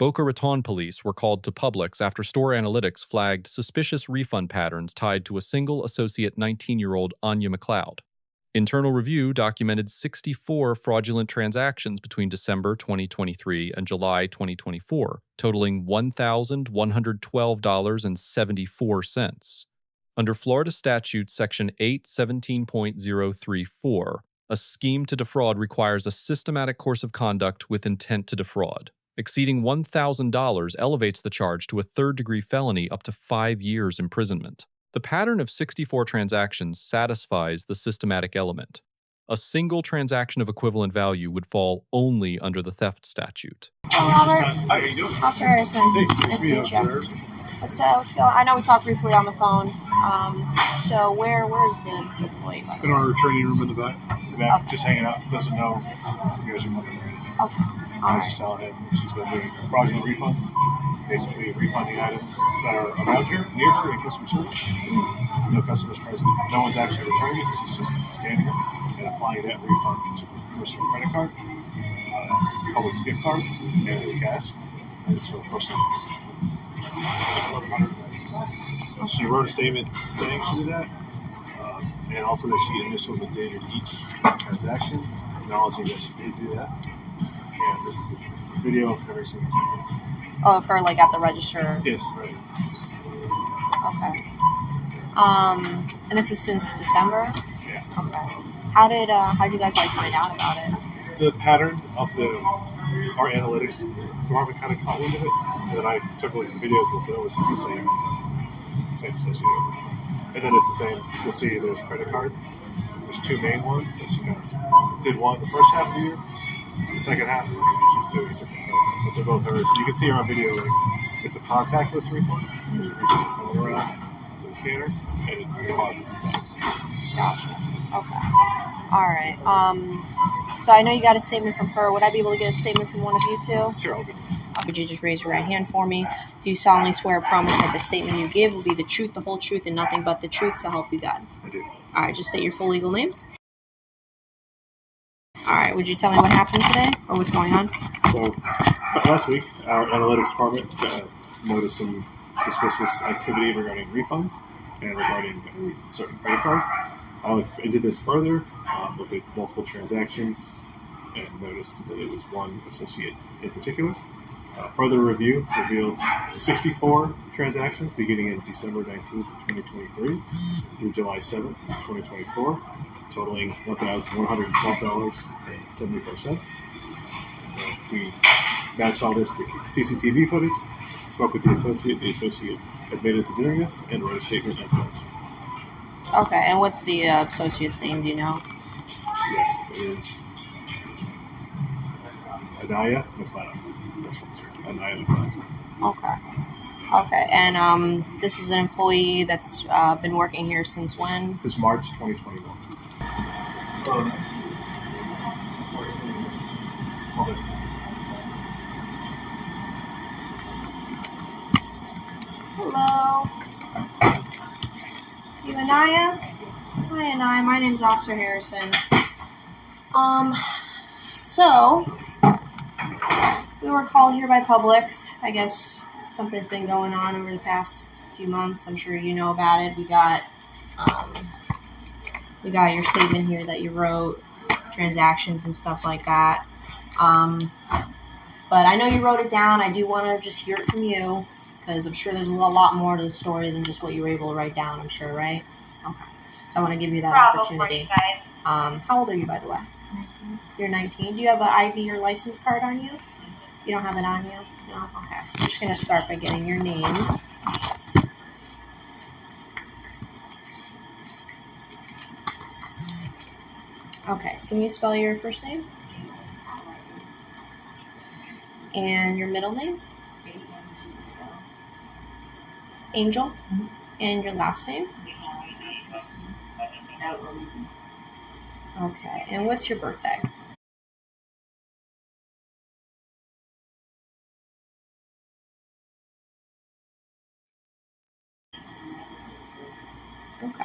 Boca Raton police were called to Publix after store analytics flagged suspicious refund patterns tied to a single associate 19-year-old Anya McLeod. Internal review documented 64 fraudulent transactions between December 2023 and July 2024, totaling $1,112.74. Under Florida Statute Section 817.034, a scheme to defraud requires a systematic course of conduct with intent to defraud. Exceeding $1,000 elevates the charge to a third-degree felony up to 5 years imprisonment. The pattern of 64 transactions satisfies the systematic element. A single transaction of equivalent value would fall only under the theft statute. Hi, Robert. Hi, how you doing? Officer Harrison. Hey, nice to meet you. What's going on? I know we talked briefly on the phone. So where's the employee? In our training room in the back. Okay. Just hanging out. Doesn't know you guys are looking at it. Okay. I was just telling him she's been doing fraudulent refunds. Basically refunding items that are around here, near her, in customer service. No customers present. No one's actually returning it. She's just scanning it and applying that refund to her personal credit card, Publix gift cards, and it's cash, and it's for personal use. She wrote a statement saying she did that, and also that she initialed the date of each transaction, acknowledging that she did do that. And this is a video of every single transaction. Oh, of her, like, at the register? Yes, right. Okay. And this is since December? Yeah. Okay. How did you guys, like, find out about it? The pattern of our analytics department kind of caught wind of it, and then I took a look at the videos and said, oh, this is the same associate. And then it's the same. You'll see there's credit cards. There's two main ones that she did one the first half of the year. The second half, she's doing a different credit card, but they're both hers. So you can see her on video, like, it's a contactless refund. She reaches her phone around to the scanner, and it deposits it back. Gotcha. Okay. All right. So I know you got a statement from her. Would I be able to get a statement from one of you two? Sure, I'll get it. Could you just raise your right hand for me? Do you solemnly swear or promise that the statement you give will be the truth, the whole truth, and nothing but the truth, so help you God? I do. All right. Just state your full legal name. All right, would you tell me what happened today, or what's going on? So, last week, our analytics department noticed some suspicious activity regarding refunds and regarding a certain credit card. I looked into this further, looked at multiple transactions, and noticed that it was one associate in particular. Further review revealed 64 transactions beginning in December 19th, 2023 through July 7th, 2024. Totaling $1,112.74. So we matched all this to CCTV footage, spoke with the associate admitted to doing this, and wrote a statement as such. Okay, and what's the associate's name, do you know? Yes, it is Anya McLeod. Anya McLeod. Okay, and this is an employee that's been working here since when? Since March 2021. Hello. You Anaya? Hi Anaya, my name's Officer Harrison. So we were called here by Publix. I guess something's been going on over the past few months. I'm sure you know about it. We got your statement here that you wrote, transactions and stuff like that. But I know you wrote it down. I do want to just hear it from you, because I'm sure there's a lot more to the story than just what you were able to write down, I'm sure, right? Okay. So I want to give you that opportunity. How old are you, by the way? 19. You're 19. Do you have an ID or license card on you? You don't have it on you? No? Okay. I'm just going to start by getting your name. Okay. Can you spell your first name? And your middle name? Angel. Mm-hmm. And your last name? Okay. And what's your birthday? Okay.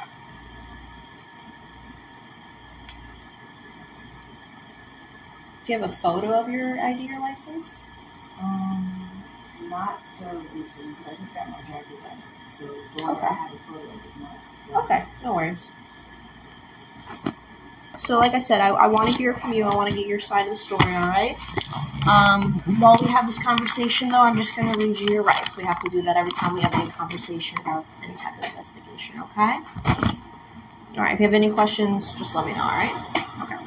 Do you have a photo of your ID or license? Not the recent, because I just got my driver's license. So the one Okay. that I have a photo of is not. Okay, no worries. So like I said, I want to hear from you. I want to get your side of the story, all right? While we have this conversation, though, I'm just going to read you your rights. We have to do that every time we have any conversation about any type of investigation, okay? All right, if you have any questions, just let me know, all right? Okay.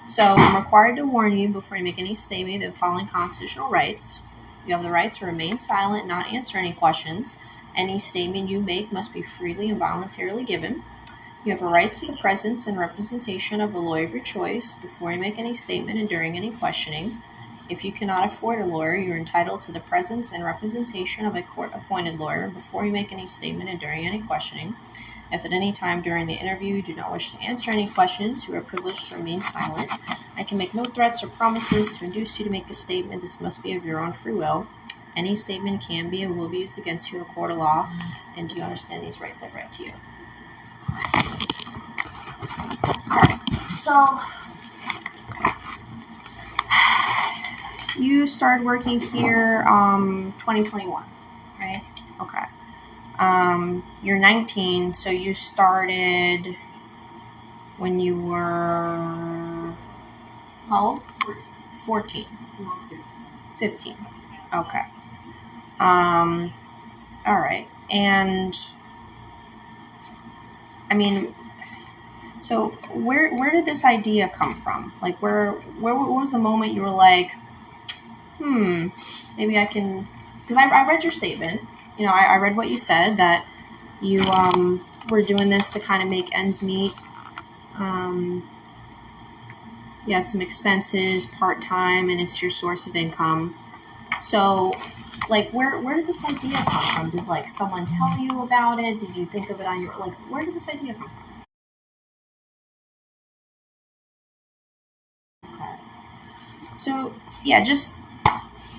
So I'm required to warn you before you make any statement of the following constitutional rights. You have the right to remain silent and not answer any questions. Any statement you make must be freely and voluntarily given. You have a right to the presence and representation of a lawyer of your choice before you make any statement and during any questioning. If you cannot afford a lawyer, you are entitled to the presence and representation of a court-appointed lawyer before you make any statement and during any questioning. If at any time during the interview you do not wish to answer any questions, you are privileged to remain silent. I can make no threats or promises to induce you to make a statement. This must be of your own free will. Any statement can be and will be used against you in a court of law. And do you understand these rights I've read to you? Alright, so you started working here 2021, right? Okay. You're 19, so you started when you were how old? 14. 15. Okay. Alright. And I mean, so where did this idea come from? Like where was the moment you were like, maybe I can, because I read your statement. You know, I read what you said, that you were doing this to kind of make ends meet. You had some expenses, part-time, and it's your source of income. So, like, where did this idea come from? Did, like, someone tell you about it? Did you think of it on your, like, where did this idea come from? Okay. So, yeah, just,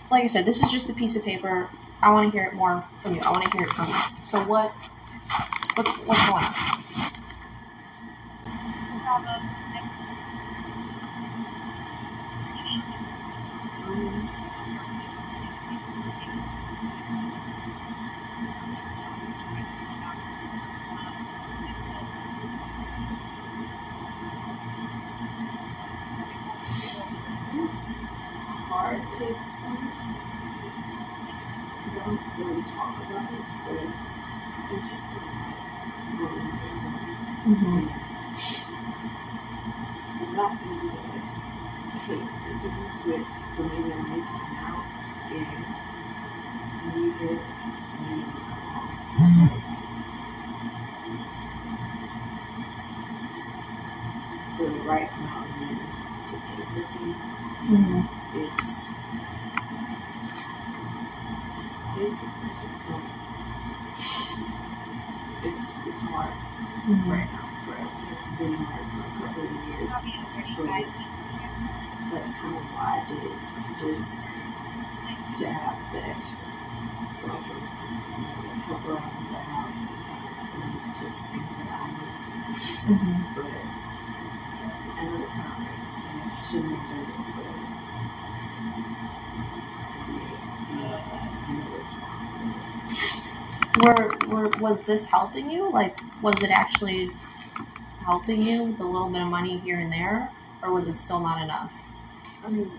like I said, this is just a piece of paper. I want to hear it more from you. I want to hear it from you. So what's going on? It's hard to explain. I don't really talk about it, but it's just like it's not easy to like, hey, you can do it, but maybe I'm making now, and you get me the right amount of money to pay for things. It's basically just don't. It's hard right now for us. It's been hard for a couple of years. So that's kind of why I did it, just to have the extra, so I can help around the house and just things that I need. But I know it's not right, and I shouldn't have done it, but I know it's wrong. Was this helping you? Like, was it actually helping you, the little bit of money here and there, or was it still not enough? I mean,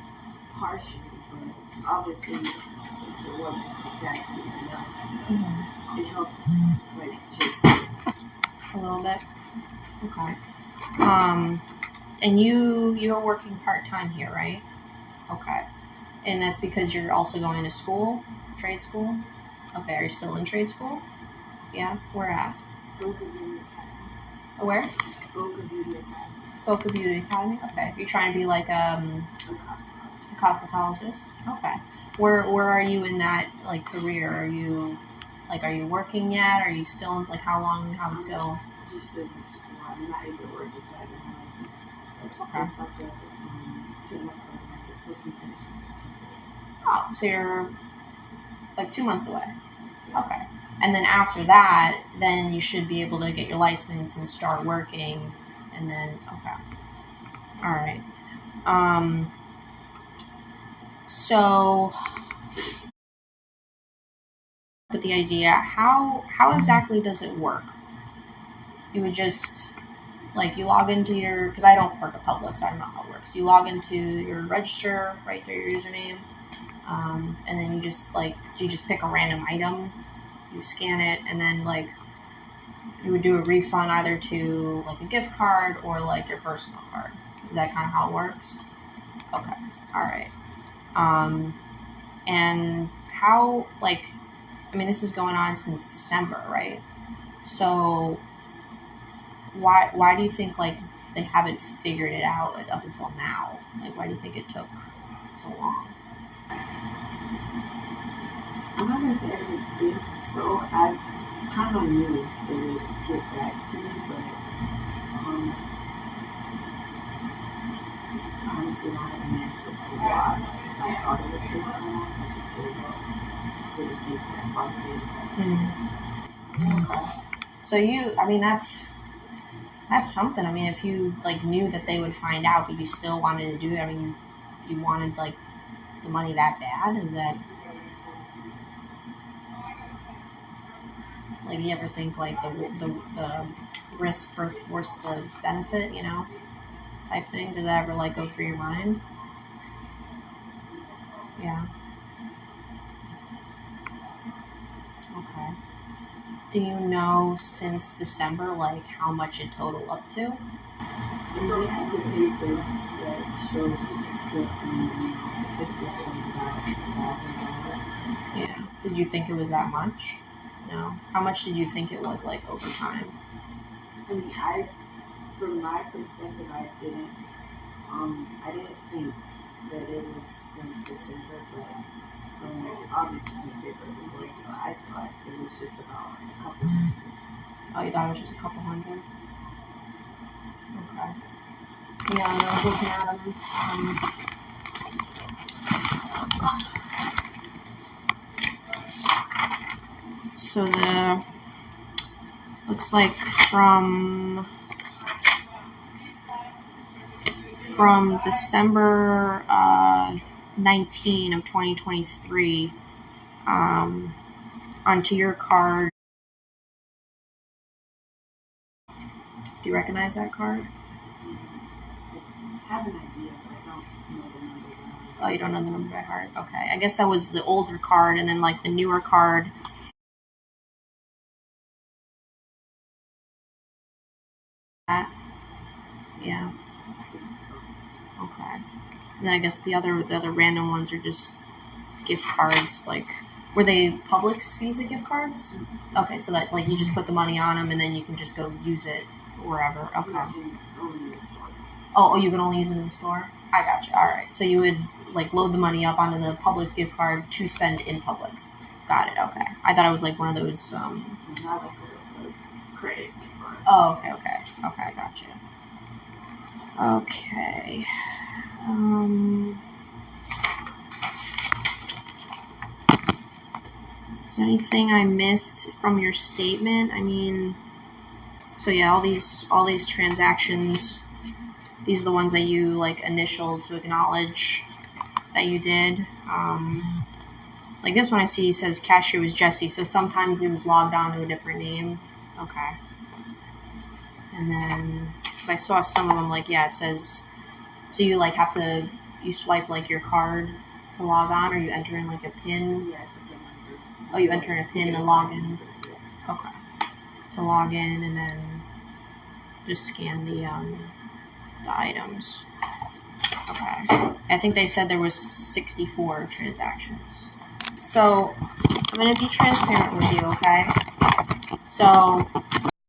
partially, but obviously it wasn't exactly enough. It helped, like, just a little bit. Okay. And you're working part-time here, right? Okay. And that's because you're also going to school, trade school? Okay, are you still in trade school? Yeah, where at? Boca Beauty Academy. Where? Boca Beauty Academy. Boca Beauty Academy? Okay. You're trying to be like a cosmetologist? Okay. Where are you in that, like, career? Are you working yet? Are you still, like, how long, how until? Just still in school. I'm not able to work until I get my license. Okay. It's like a 2-month program. It's supposed to be finished in September. Oh, so you're like 2 months away. Okay. And then after that, then you should be able to get your license and start working. And then, okay. All right. So with the idea. How exactly does it work? You would just, like, you log into your, because I don't work at Publix, so I don't know how it works. You log into your register, write through your username, and then you just pick a random item, you scan it, and then like you would do a refund either to like a gift card or like your personal card. Is that kind of how it works? Okay, all right. And how, like, I mean, this is going on since December, right? So why do you think like they haven't figured it out up until now? Like, why do you think it took so long? I'm not gonna say everything, so I kind of knew they would get back to me, but honestly, I had an answer for why I thought it would take so long. I just didn't think that part of it. Okay. So I mean, that's something. I mean, if you like knew that they would find out, but you still wanted to do it. I mean, you wanted like the money that bad? Is that, like, you ever think like the risk versus the benefit, type thing? Did that ever like go through your mind? Yeah. Okay. Do you know since December like how much it totaled up to? And they have the paper that shows the difference was about $1,000. Yeah. Did you think it was that much? No. How much did you think it was like over time? I mean, from my perspective, I didn't think that it was since December, but from obviously the paper it was, so I thought it was just about a couple hundred. Oh, you thought it was just a couple hundred? Okay. Yeah, I was looking at them. So looks like from December 19 of 2023 onto your card. Do you recognize that card? I have an idea, but I don't know the number. Oh, you don't know the number by heart? Okay. I guess that was the older card, and then like the newer card. That. Yeah. Okay. And then I guess the other random ones are just gift cards. Like, were they Publix Visa gift cards? Okay, so that like you just put the money on them and then you can just go use it wherever. Okay. Oh, you can only use it in the store? I gotcha. All right. So you would like load the money up onto the Publix gift card to spend in Publix. Got it. Okay. I thought it was like one of those. Not like a credit gift card. Oh, okay. I gotcha. Okay. Is there anything I missed from your statement? I mean, so yeah, all these transactions, these are the ones that you like initialed to acknowledge that you did. Like this one I see says cashier was Jesse, so sometimes it was logged on to a different name. Okay. And then, because I saw some of them, like, yeah, it says, so you like have to, you swipe like your card to log on, or you enter in like a PIN? Yeah, it's a PIN number. Oh, you enter in a PIN to log in? Okay. To log in and then just scan the items. Okay. I think they said there was 64 transactions. So, I'm going to be transparent with you, okay? So,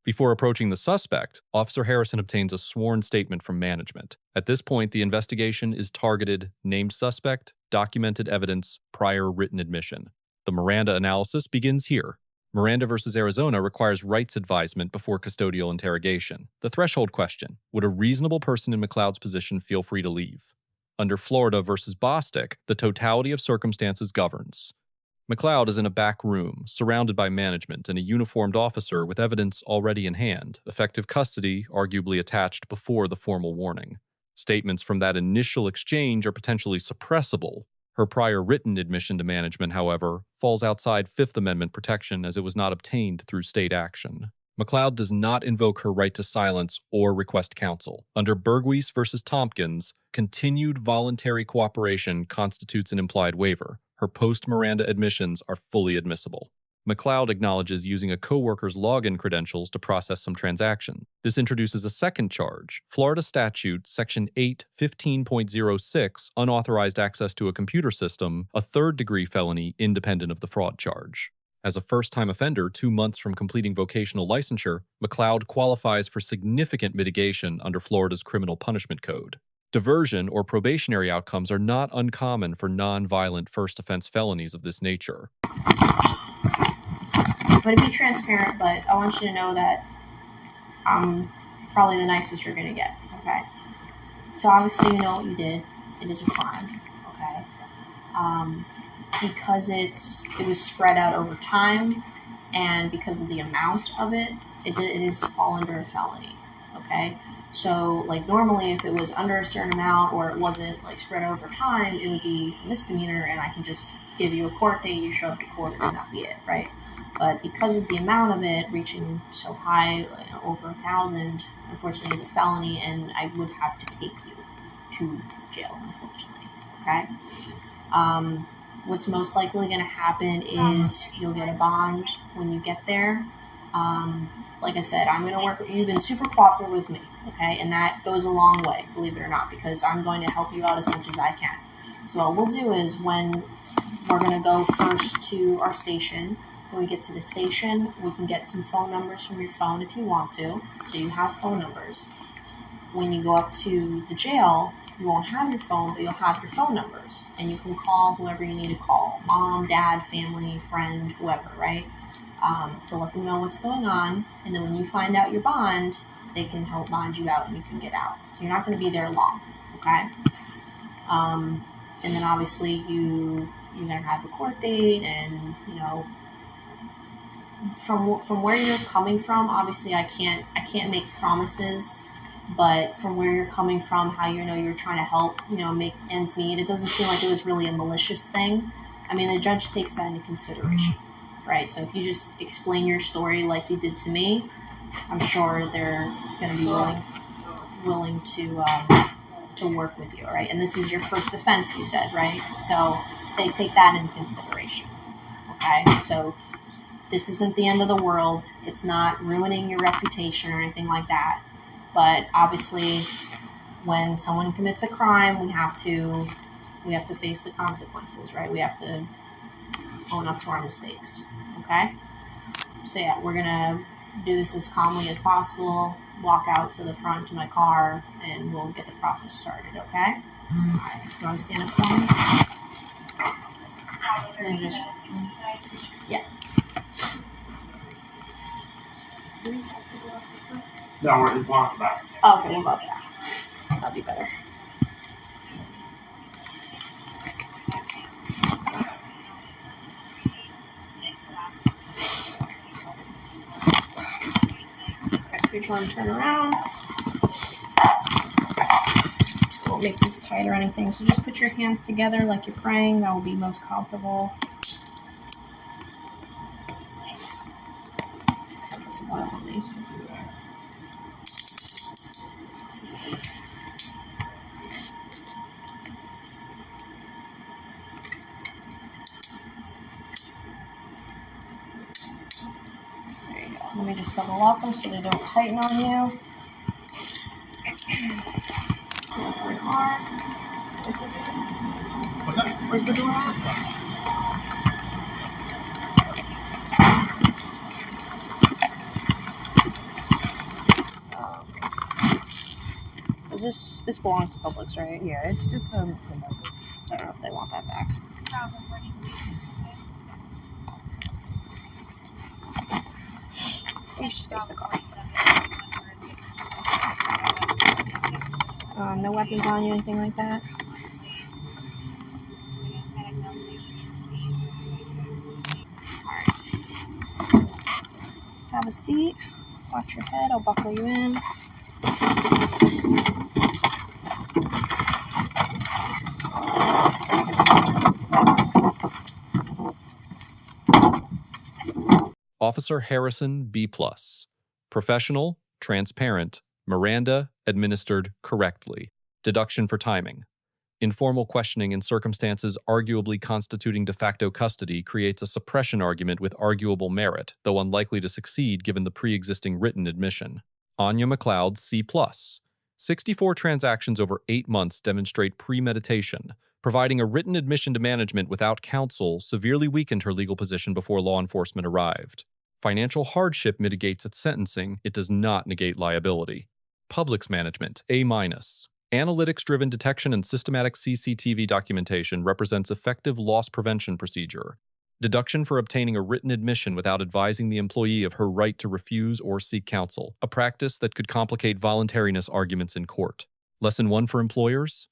Before approaching the suspect, Officer Harrison obtains a sworn statement from management. At this point, the investigation is targeted, named suspect, documented evidence, prior written admission. The Miranda analysis begins here. Miranda versus Arizona requires rights advisement before custodial interrogation. The threshold question: would a reasonable person in McLeod's position feel free to leave? Under Florida versus Bostick, the totality of circumstances governs. McLeod is in a back room, surrounded by management and a uniformed officer with evidence already in hand, effective custody arguably attached before the formal warning. Statements from that initial exchange are potentially suppressible. Her prior written admission to management, however, falls outside Fifth Amendment protection as it was not obtained through state action. McLeod does not invoke her right to silence or request counsel. Under Berghuis v. Tompkins, continued voluntary cooperation constitutes an implied waiver. Her post-Miranda admissions are fully admissible. McLeod acknowledges using a coworker's login credentials to process some transaction. This introduces a second charge, Florida Statute Section 8:15.06, unauthorized access to a computer system, a third-degree felony independent of the fraud charge. As a first-time offender 2 months from completing vocational licensure, McLeod qualifies for significant mitigation under Florida's Criminal Punishment Code. Diversion or probationary outcomes are not uncommon for non-violent first-offense felonies of this nature. I'm going to be transparent, but I want you to know that I'm probably the nicest you're going to get, okay? So obviously you know what you did. It is a crime, okay? Because it was spread out over time, and because of the amount of it, it is fall under a felony, okay? So, like, normally if it was under a certain amount or it wasn't, like, spread over time, it would be a misdemeanor, and I can just give you a court date, you show up to court, and that be it, right? But because of the amount of it reaching so high, over 1,000, unfortunately, is a felony, and I would have to take you to jail, unfortunately, okay? What's most likely going to happen is you'll get a bond when you get there. Like I said, I'm going to work with you. You've been super cooperative with me, okay? And that goes a long way, believe it or not, because I'm going to help you out as much as I can. So what we'll do is when we're going to go first to our station, when we get to the station, we can get some phone numbers from your phone if you want to, so you have phone numbers. When you go up to the jail, you won't have your phone, but you'll have your phone numbers, and you can call whoever you need to call, mom, dad, family, friend, whoever, right? To let them know what's going on, and then when you find out your bond, they can help bond you out and you can get out. So you're not going to be there long, okay? And then obviously you're going to have a court date, and, you know, from where you're coming from, obviously I can't make promises, but from where you're coming from, how you know you're trying to help, you know, make ends meet, it doesn't seem like it was really a malicious thing. I mean, the judge takes that into consideration, right? So if you just explain your story like you did to me, I'm sure they're going to be willing to work with you, right? And this is your first offense, you said, right? So they take that into consideration, okay? So this isn't the end of the world. It's not ruining your reputation or anything like that. But obviously, when someone commits a crime, we have to face the consequences, right? We have to own up to our mistakes, okay? So yeah, we're gonna do this as calmly as possible, walk out to the front to my car, and we'll get the process started, okay? All right, you wanna stand up for me? And then just, yeah. No, we're walking back. Oh, okay, we'll go back. That'll be better. Ask each one to turn around. Won't make this tight or anything, so just put your hands together like you're praying. That will be most comfortable. Put some oil on these. Let me just double lock them so they don't tighten on you. That's my car. Where's the door? What's that? Where's the door at? Is this belongs to Publix, right? Yeah, it's just the numbers. I don't know if they want that back. You just face the car. No weapons on you, anything like that? Alright. Let's have a seat. Watch your head. I'll buckle you in. Officer Harrison, B+. Professional, transparent, Miranda, administered correctly. Deduction for timing. Informal questioning in circumstances arguably constituting de facto custody creates a suppression argument with arguable merit, though unlikely to succeed given the pre-existing written admission. Anya McLeod, C+. 64 transactions over 8 months demonstrate premeditation. Providing a written admission to management without counsel severely weakened her legal position before law enforcement arrived. Financial hardship mitigates its sentencing, it does not negate liability. Publix management, A-. Analytics-driven detection and systematic CCTV documentation represents effective loss prevention procedure. Deduction for obtaining a written admission without advising the employee of her right to refuse or seek counsel, a practice that could complicate voluntariness arguments in court. Lesson 1 for employers: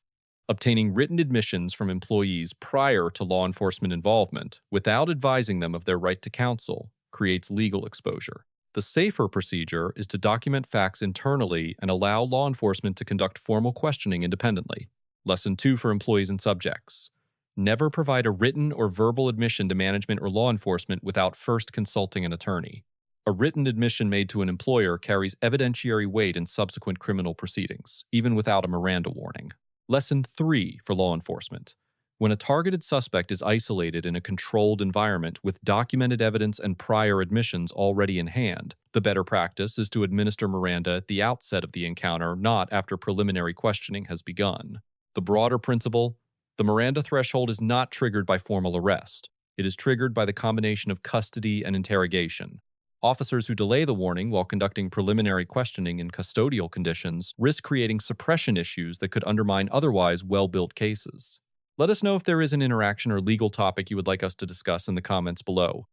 obtaining written admissions from employees prior to law enforcement involvement without advising them of their right to counsel creates legal exposure. The safer procedure is to document facts internally and allow law enforcement to conduct formal questioning independently. Lesson 2 for employees and subjects: never provide a written or verbal admission to management or law enforcement without first consulting an attorney. A written admission made to an employer carries evidentiary weight in subsequent criminal proceedings, even without a Miranda warning. Lesson 3 for law enforcement: when a targeted suspect is isolated in a controlled environment with documented evidence and prior admissions already in hand, the better practice is to administer Miranda at the outset of the encounter, not after preliminary questioning has begun. The broader principle: the Miranda threshold is not triggered by formal arrest. It is triggered by the combination of custody and interrogation. Officers who delay the warning while conducting preliminary questioning in custodial conditions risk creating suppression issues that could undermine otherwise well-built cases. Let us know if there is an interaction or legal topic you would like us to discuss in the comments below.